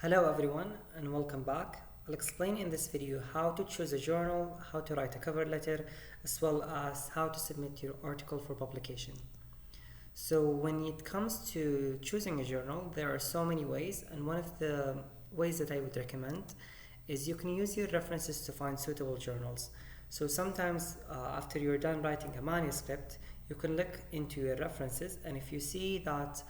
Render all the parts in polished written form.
Hello everyone and welcome back. I'll explain in this video how to choose a journal, how to write a cover letter, as well as how to submit your article for publication. So when it comes to choosing a journal, there are so many ways, and one of the ways that I would recommend is you can use your references to find suitable journals. So sometimes after you're done writing a manuscript, you can look into your references, and if you see that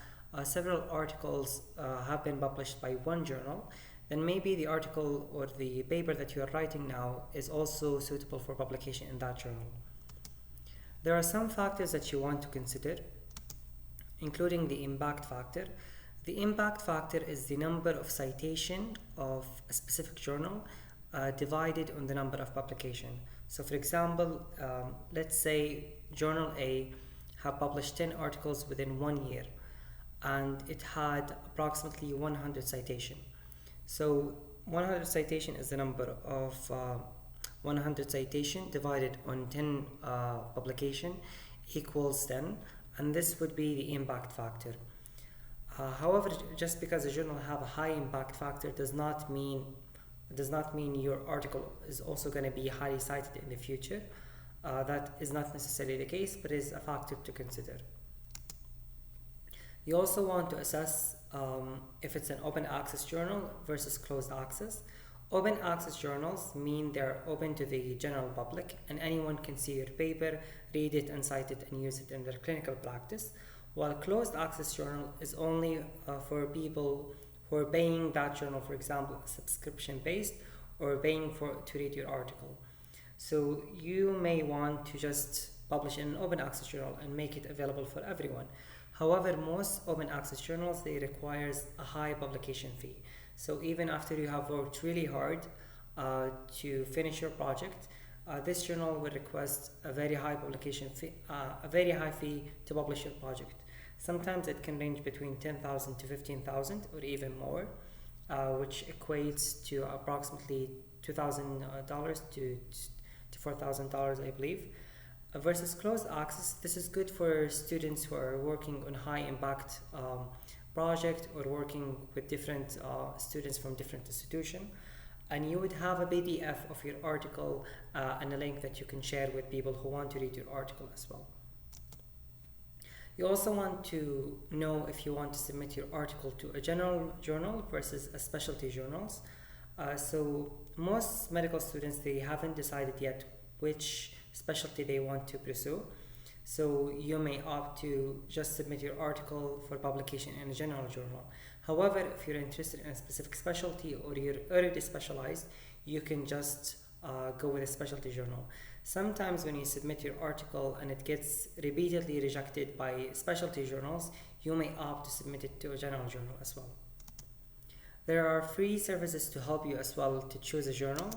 several articles have been published by one journal, then maybe the article or the paper that you are writing now is also suitable for publication in that journal. There are some factors that you want to consider, including the impact factor. The impact factor is the number of citation of a specific journal divided on the number of publication. So for example, let's say journal A have published 10 articles within 1 year, and it had approximately 100 citation. So 100 citation is the number of 100 citation divided on 10 publication equals 10, and this would be the impact factor. However, just because a journal have a high impact factor does not mean your article is also going to be highly cited in the future. That is not necessarily the case, but is a factor to consider. You also want to assess if it's an open access journal versus closed access. Open access journals mean they're open to the general public and anyone can see your paper, read it and cite it and use it in their clinical practice, while closed access journal is only for people who are paying that journal, for example, subscription based, or paying to read your article. So you may want to just publish in an open access journal and make it available for everyone. However, most open access journals, they requires a high publication fee. So even after you have worked really hard to finish your project, this journal will request a very high publication fee, a very high fee to publish your project. Sometimes it can range between 10,000 to 15,000 or even more, which equates to approximately $2,000 to $4,000, I believe. Versus closed access, this is good for students who are working on high impact project or working with different students from different institutions, and you would have a PDF of your article and a link that you can share with people who want to read your article as well. You also want to know if you want to submit your article to a general journal versus a specialty journals. So most medical students, they haven't decided yet which specialty they want to pursue. So you may opt to just submit your article for publication in a general journal. However, if you're interested in a specific specialty or you're already specialized, you can just go with a specialty journal. Sometimes when you submit your article and it gets repeatedly rejected by specialty journals, you may opt to submit it to a general journal as well. There are free services to help you as well to choose a journal.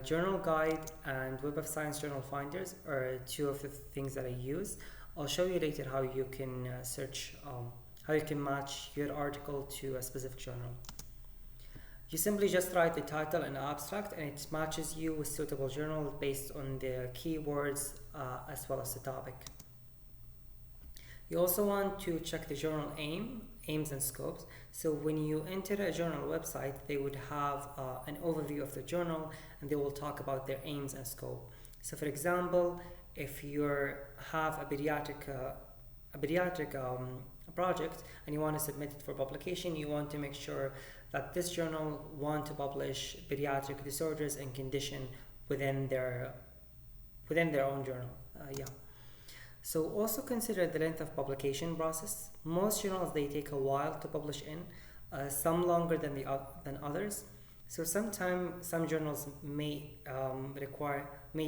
Journal Guide and Web of Science Journal Finders are two of the things that I use. I'll show you later how you can search, how you can match your article to a specific journal. You simply just write the title and abstract and it matches you with suitable journal based on the keywords as well as the topic. You also want to check the journal aims and scopes. So when you enter a journal website, they would have an overview of the journal and they will talk about their aims and scope. So for example, if you have a pediatric project and you want to submit it for publication, you want to make sure that this journal want to publish pediatric disorders and condition within their own journal. So also consider the length of publication process. Most journals, they take a while to publish in, some longer than others. So sometimes some journals may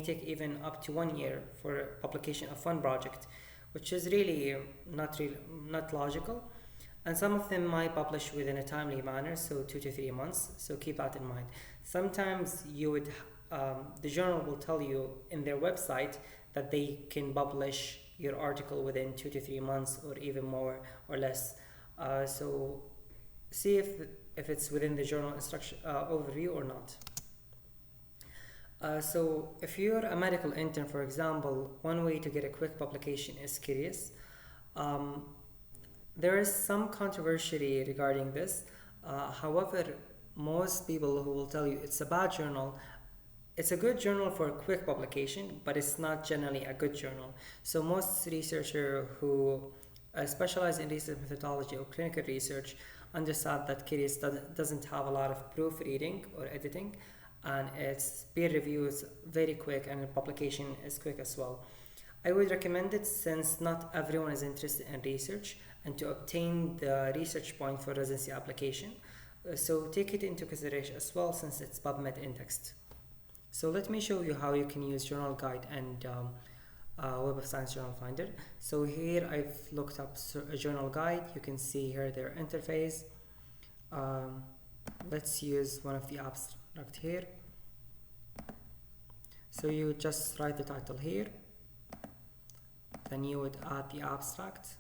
take even up to 1 year for publication of one project, which is really not logical. And some of them might publish within a timely manner, so 2 to 3 months. So keep that in mind. Sometimes the journal will tell you in their website that they can publish your article within 2 to 3 months or even more or less. So see if it's within the journal instruction overview or not. So if you're a medical intern, for example, one way to get a quick publication is Curious. There is some controversy regarding this. However, most people who will tell you it's a bad journal, it's a good journal for a quick publication, but it's not generally a good journal. So most researchers who specialize in research methodology or clinical research understand that case doesn't have a lot of proofreading or editing, and its peer review is very quick and the publication is quick as well. I would recommend it since not everyone is interested in research and to obtain the research point for residency application. So take it into consideration as well since it's PubMed indexed. So let me show you how you can use Journal Guide and Web of Science Journal Finder. So here I've looked up a Journal Guide. You can see here their interface. Let's use one of the abstract here. So you would just write the title here. Then you would add the abstract.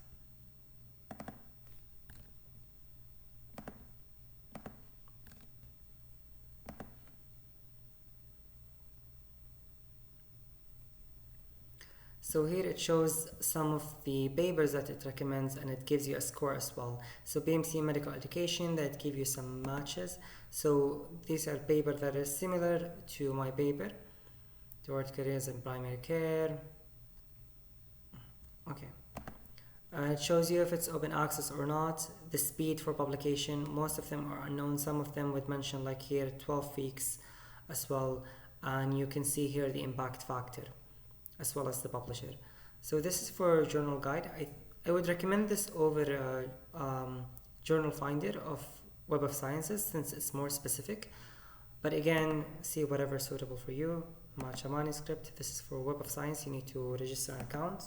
So here it shows some of the papers that it recommends and it gives you a score as well. So BMC Medical Education, that give you some matches. So these are papers that are similar to my paper, toward careers in primary care. Okay. It shows you if it's open access or not, the speed for publication. Most of them are unknown. Some of them would mention like here 12 weeks as well. And you can see here the impact factor as well as the publisher. So this is for Journal Guide. I would recommend this over Journal Finder of Web of Sciences since it's more specific. But again, see whatever is suitable for you. Match a manuscript. This is for Web of Science. You need to register an account.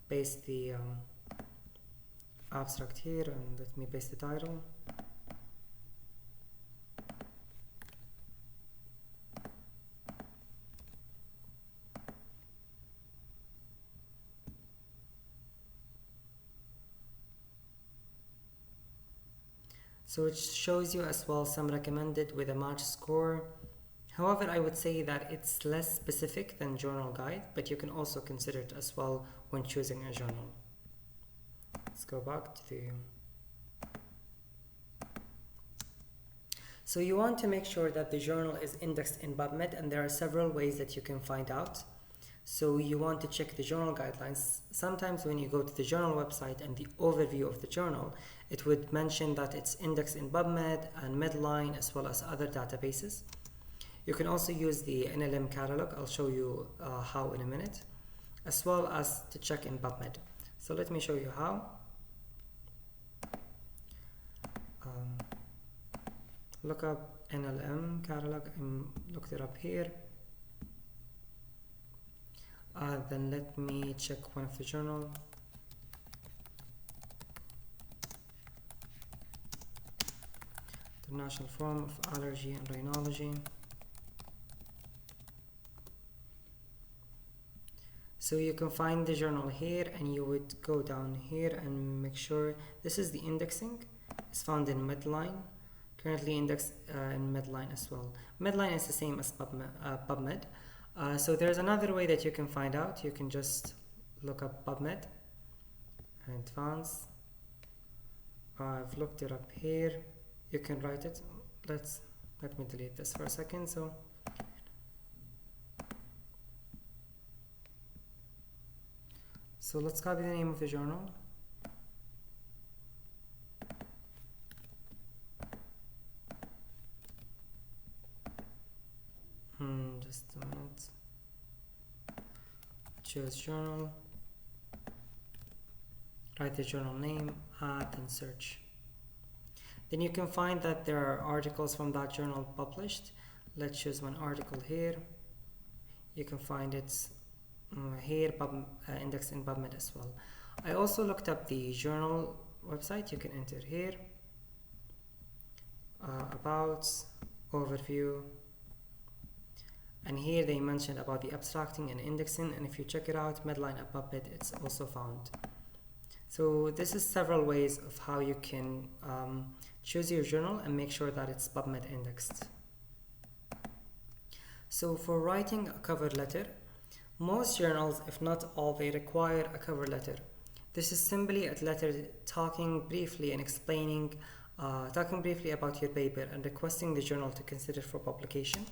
Paste the abstract here and let me paste the title. So it shows you as well some recommended with a match score. However, I would say that it's less specific than Journal Guide, but you can also consider it as well when choosing a journal. Let's go back to the... So you want to make sure that the journal is indexed in PubMed, and there are several ways that you can find out. So you want to check the journal guidelines. Sometimes when you go to the journal website and the overview of the journal, it would mention that it's indexed in PubMed and Medline as well as other databases. You can also use the NLM catalog. I'll show you how in a minute, as well as to check in PubMed. So let me show you how. Look up NLM catalog and looked it up here. Then let me check one of the journal. International Forum of Allergy and Rhinology. So you can find the journal here and you would go down here and make sure this is the indexing. It's found in Medline, currently indexed in Medline as well. Medline is the same as PubMed. So there's another way that you can find out. You can just look up PubMed, Advanced. I've looked it up here. You can write it. Let me delete this for a second. So let's copy the name of the journal. Just a minute. Choose journal. Write the journal name, add and search. Then you can find that there are articles from that journal published. Let's choose one article here. You can find it here, indexed in PubMed as well. I also looked up the journal website. You can enter here, about, overview, and here they mentioned about the abstracting and indexing, and if you check it out, Medline and PubMed, it's also found. So this is several ways of how you can choose your journal and make sure that it's PubMed indexed. So for writing a cover letter, most journals, if not all, they require a cover letter. This is simply a letter talking briefly and explaining Talking briefly about your paper and requesting the journal to consider for publication.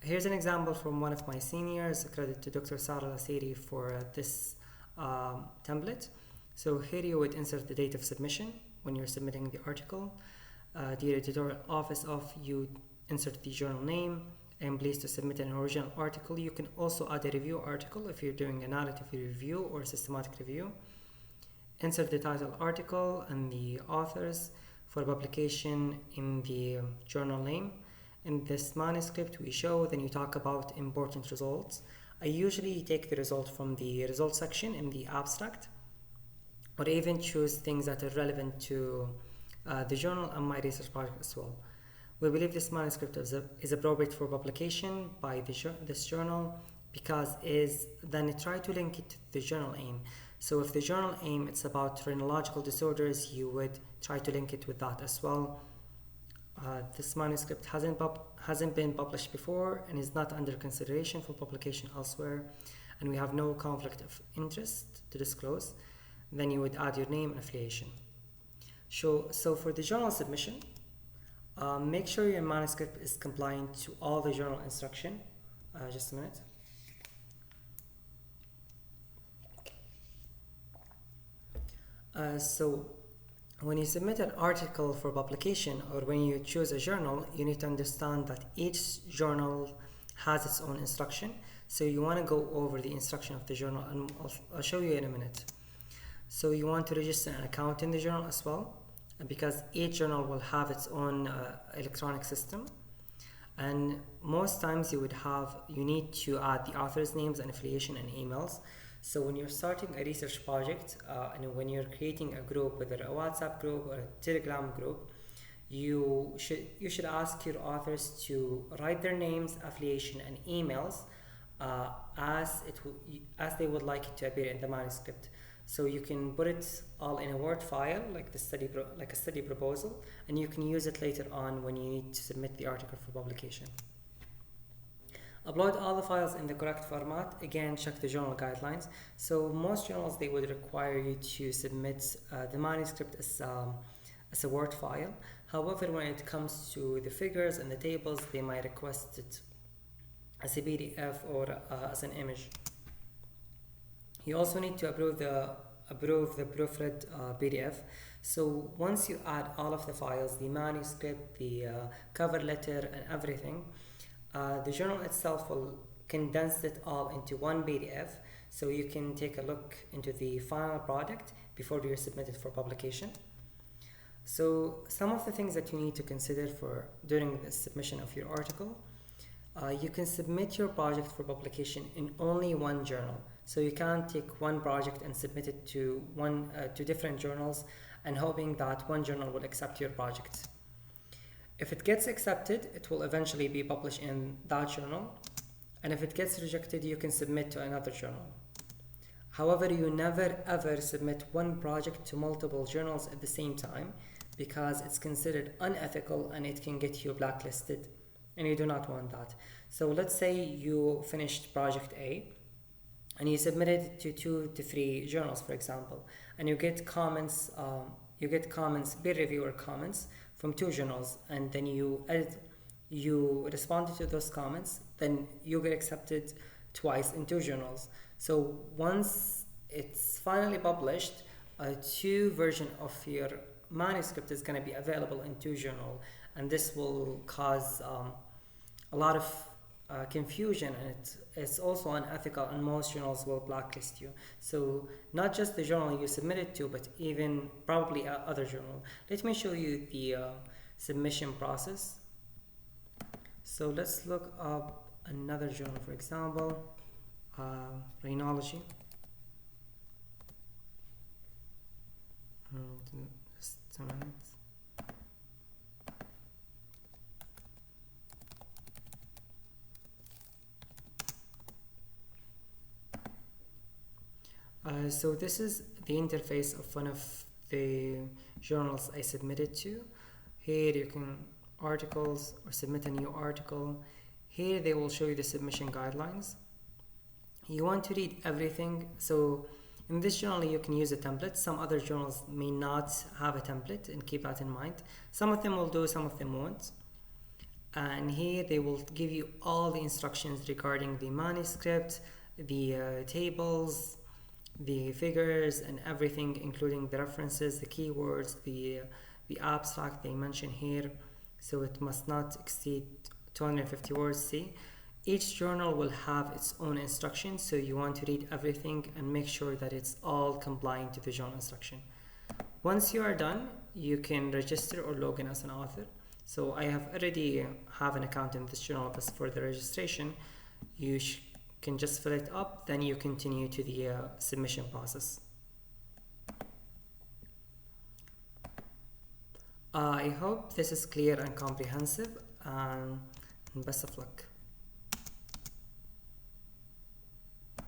Here's an example from one of my seniors. Credit to Dr. Sarah Lasiri for this template. So here you would insert the date of submission when you're submitting the article. Dear editorial office of, you insert the journal name. I am pleased to submit an original article. You can also add a review article if you're doing a narrative review or systematic review. Insert the title article and the authors for publication in the journal name. In this manuscript we show, then you talk about important results. I usually take the result from the results section in the abstract, or even choose things that are relevant to the journal and my research project as well. We believe this manuscript is appropriate for publication by this journal because then try to link it to the journal aim. So if the journal aim it's about rhinological disorders, you would try to link it with that as well. This manuscript hasn't been published before and is not under consideration for publication elsewhere, and we have no conflict of interest to disclose. Then you would add your name and affiliation. So for the journal submission, make sure your manuscript is compliant to all the journal instruction. Just a minute. So when you submit an article for publication, or when you choose a journal, you need to understand that each journal has its own instruction. So you want to go over the instruction of the journal, and I'll show you in a minute. So you want to register an account in the journal as well, because each journal will have its own electronic system. And most times you need to add the author's names and affiliation and emails. So when you're starting a research project and when you're creating a group, whether a WhatsApp group or a Telegram group, you should ask your authors to write their names, affiliation, and emails as they would like it to appear in the manuscript. So you can put it all in a Word file, like a study proposal, and you can use it later on when you need to submit the article for publication. Upload all the files in the correct format. Again, check the journal guidelines. So most journals, they would require you to submit the manuscript as a Word file. However, when it comes to the figures and the tables, they might request it as a PDF or as an image. You also need to approve the proofread PDF. So once you add all of the files, the manuscript, the cover letter, and everything, the journal itself will condense it all into one PDF, so you can take a look into the final product before you submit it for publication. So some of the things that you need to consider during the submission of your article, you can submit your project for publication in only one journal. So you can't take one project and submit it to different journals and hoping that one journal will accept your project. If it gets accepted, it will eventually be published in that journal, and if it gets rejected, you can submit to another journal. However, you never ever submit one project to multiple journals at the same time, because it's considered unethical and it can get you blacklisted, and you do not want that. So let's say you finished project A and you submitted it to 2 to 3 journals, for example, and you get comments, peer reviewer comments from 2 journals, and then you responded to those comments, then you get accepted twice in 2 journals. So once it's finally published, a 2 version of your manuscript is going to be available in 2 journals, and this will cause a lot of confusion, and it's also unethical, and most journals will blacklist you. So not just the journal you submitted to, but even probably other journal. Let me show you the submission process. So let's look up another journal, for example, rhinology. Just a minute. So this is the interface of one of the journals I submitted to. Here you can articles or submit a new article. Here they will show you the submission guidelines. You want to read everything, so In this journal, you can use a template. Some other journals may not have a template, and keep that in mind. Some of them will do, some of them won't. And here they will give you all the instructions regarding the manuscript, the tables, the figures, and everything, including the references, the keywords, the abstract they mention here. So it must not exceed 250 words. See, each journal will have its own instructions, so you want to read everything and make sure that it's all compliant to the journal instruction. Once you are done, you can register or log in as an author. So I have already have an account in this journal, but for the registration, you can just fill it up, then you continue to the submission process. I hope this is clear and comprehensive, and best of luck.